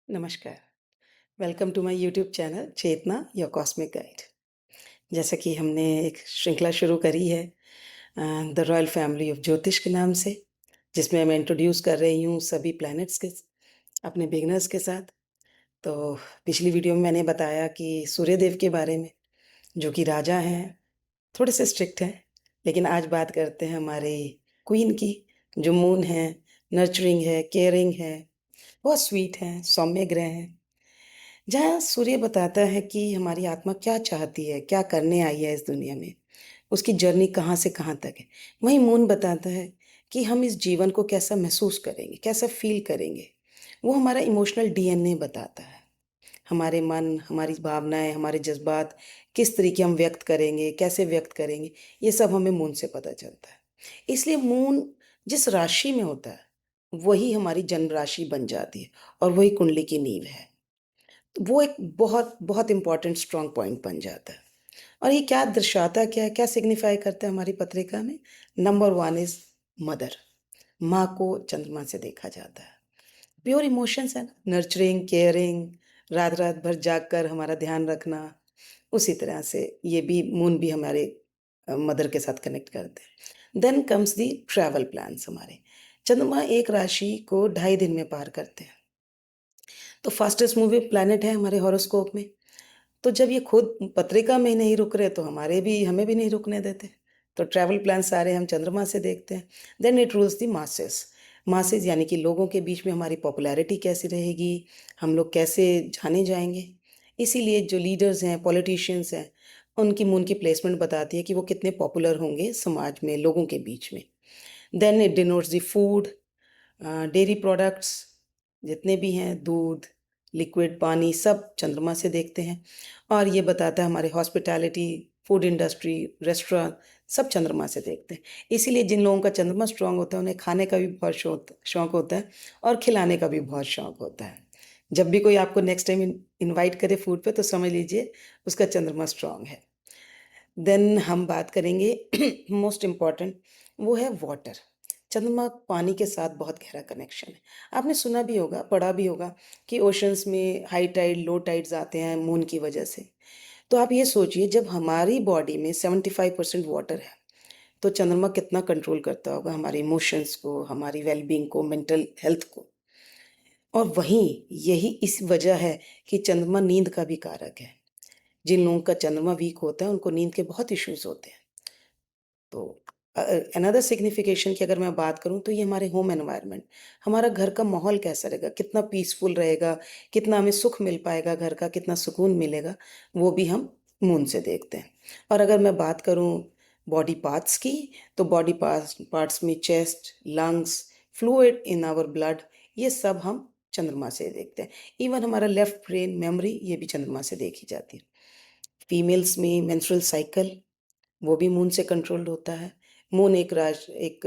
नमस्कार। Welcome to my YouTube channel Chetna your cosmic guide. जैसा कि हमने एक श्रृंखला शुरू करी है द रॉयल फैमिली ऑफ ज्योतिष के नाम से, जिसमें मैं इंट्रोड्यूस कर रही हूँ सभी प्लैनेट्स के अपने बिगिनर्स के साथ। तो पिछली वीडियो में मैंने बताया कि सूर्यदेव के बारे में, जो कि राजा हैं, थोड़े से स्ट्रिक्ट हैं। लेकिन आज बात करते हैं हमारे क्वीन की, जो मून है, नर्चरिंग है, केयरिंग है, बहुत स्वीट हैं, सौम्य ग्रह हैं। जहाँ सूर्य बताता है कि हमारी आत्मा क्या चाहती है, क्या करने आई है इस दुनिया में, उसकी जर्नी कहाँ से कहाँ तक है। वहीं मून बताता है कि हम इस जीवन को कैसा महसूस करेंगे, कैसा फ़ील करेंगे। वो हमारा इमोशनल डीएनए बताता है। हमारे मन, हमारी भावनाएँ, हमारे जज़्बात किस तरीके हम व्यक्त करेंगे, कैसे व्यक्त करेंगे, ये सब हमें मून से पता चलता है। इसलिए मून जिस राशि में होता है, वही हमारी जन्म राशि बन जाती है और वही कुंडली की नींव है। वो एक बहुत बहुत इम्पोर्टेंट स्ट्रॉन्ग पॉइंट बन जाता है। और ये क्या दर्शाता क्या है, क्या सिग्निफाई करता है हमारी पत्रिका में? Number one is mother. माँ को चंद्रमा से देखा जाता है। प्योर इमोशंस है ना, नर्चरिंग, केयरिंग, रात रात भर जाग कर हमारा ध्यान रखना। उसी तरह से ये भी मून भी हमारे मदर के साथ कनेक्ट करते हैं। Then comes the travel plans हमारे। चंद्रमा एक राशि को 2.5 दिन में पार करते हैं। तो फास्टेस्ट मूविंग प्लैनेट है हमारे हॉरोस्कोप में। तो जब ये खुद पत्रिका में ही नहीं रुक रहे तो हमें भी नहीं रुकने देते। तो ट्रैवल प्लान सारे हम चंद्रमा से देखते हैं। Then it rules the masses. Masses यानी कि लोगों के बीच में हमारी पॉपुलैरिटी कैसी रहेगी, हम लोग कैसे जाने जाएँगे। इसीलिए जो लीडर्स हैं, पॉलिटिशियंस हैं, उनकी मून की प्लेसमेंट बताती है कि वो कितने पॉपुलर होंगे समाज में, लोगों के बीच में। Then it denotes the food, dairy products जितने भी हैं, दूध, लिक्विड पानी, सब चंद्रमा से देखते हैं। और ये बताता है हमारे हॉस्पिटैलिटी, फूड इंडस्ट्री, रेस्टोरेंट, सब चंद्रमा से देखते हैं। इसीलिए जिन लोगों का चंद्रमा स्ट्रांग होता है उन्हें खाने का भी बहुत शौक होता है और खिलाने का भी बहुत शौक होता है। जब भी कोई आपको नेक्स्ट टाइम इनवाइट करे फूड पे तो समझ लीजिए उसका चंद्रमा स्ट्रांग है। देन हम बात करेंगे मोस्ट इम्पॉर्टेंट, वो है वाटर। चंद्रमा पानी के साथ बहुत गहरा कनेक्शन है। आपने सुना भी होगा, पढ़ा भी होगा कि ओशंस में हाई टाइड, लो टाइड्स आते हैं मून की वजह से। तो आप ये सोचिए, जब हमारी बॉडी में 75% वाटर है, तो चंद्रमा कितना कंट्रोल करता होगा हमारे इमोशंस को, हमारी वेलबींग को, मेंटल हेल्थ को। और वहीं यही इस वजह है कि चंद्रमा नींद का भी कारक है। जिन लोगों का चंद्रमा वीक होता है उनको नींद के बहुत इश्यूज होते हैं। तो अनदर सिग्निफिकेशन की अगर मैं बात करूं तो ये हमारे होम एनवायरनमेंट, हमारा घर का माहौल कैसा रहेगा, कितना पीसफुल रहेगा, कितना हमें सुख मिल पाएगा, घर का कितना सुकून मिलेगा, वो भी हम मून से देखते हैं। और अगर मैं बात करूं बॉडी पार्ट्स की, तो बॉडी पार्ट्स पार्ट्स में chest, lungs, fluid in our blood, ये सब हम चंद्रमा से देखते हैं। इवन हमारा लेफ्ट ब्रेन मेमोरी, ये भी चंद्रमा से देखी जाती है। फीमेल्स में मेंस्ट्रुअल साइकिल, वो भी मून से कंट्रोल्ड होता है। मून एक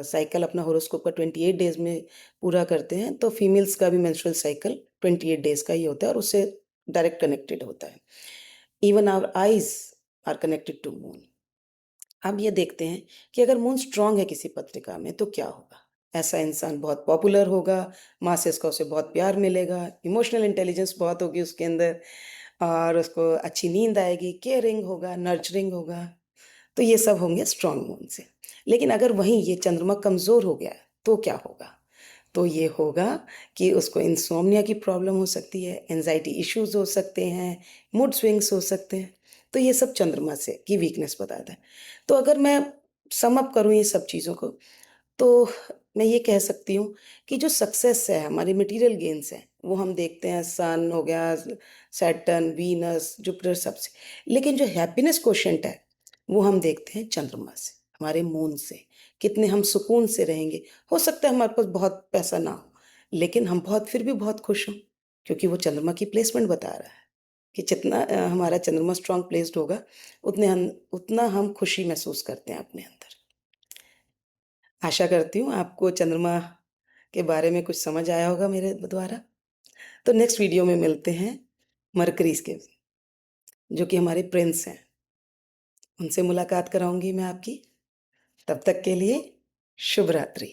साइकिल अपना हॉरोस्कोप का 28 डेज़ में पूरा करते हैं, तो फीमेल्स का भी मेंस्ट्रुअल साइकिल 28 डेज़ का ही होता है और उससे डायरेक्ट कनेक्टेड होता है। Even our eyes are connected to moon. अब ये देखते हैं कि अगर मून स्ट्रांग है किसी पत्रिका में तो क्या होगा? ऐसा इंसान बहुत पॉपुलर होगा, मासेस को उसे बहुत प्यार मिलेगा, इमोशनल इंटेलिजेंस बहुत होगी उसके अंदर और उसको अच्छी नींद आएगी, केयरिंग होगा, नर्चरिंग होगा। तो ये सब होंगे स्ट्रॉन्ग मून से। लेकिन अगर वहीं ये चंद्रमा कमज़ोर हो गया, तो क्या होगा? तो ये होगा कि उसको इनसोम्निया की प्रॉब्लम हो सकती है, एंग्ज़ायटी इश्यूज़ हो सकते हैं, मूड स्विंग्स हो सकते हैं। तो ये सब चंद्रमा से की वीकनेस बताता है। तो अगर मैं सम अप करूँ ये सब चीज़ों को, तो मैं ये कह सकती हूँ कि जो सक्सेस है, हमारी मटेरियल गेन्स हैं, वो हम देखते हैं सन हो गया, सैटर्न, वीनस, जुपिटर सबसे। लेकिन जो हैप्पीनेस क्वोशिएंट है, वो हम देखते हैं चंद्रमा से, हमारे मून से। कितने हम सुकून से रहेंगे। हो सकता है हमारे पास बहुत पैसा ना हो, लेकिन हम फिर भी बहुत खुश हों, क्योंकि वो चंद्रमा की प्लेसमेंट बता रहा है कि जितना हमारा चंद्रमा स्ट्रॉन्ग प्लेस्ड होगा, उतना हम खुशी महसूस करते हैं अपने अंदर। आशा करती हूँ आपको चंद्रमा के बारे में कुछ समझ आया होगा मेरे द्वारा। तो नेक्स्ट वीडियो में मिलते हैं मरकरीज के, जो कि हमारे प्रिंस हैं। उनसे मुलाकात कराऊंगी मैं आपकी। तब तक के लिए शुभ रात्रि।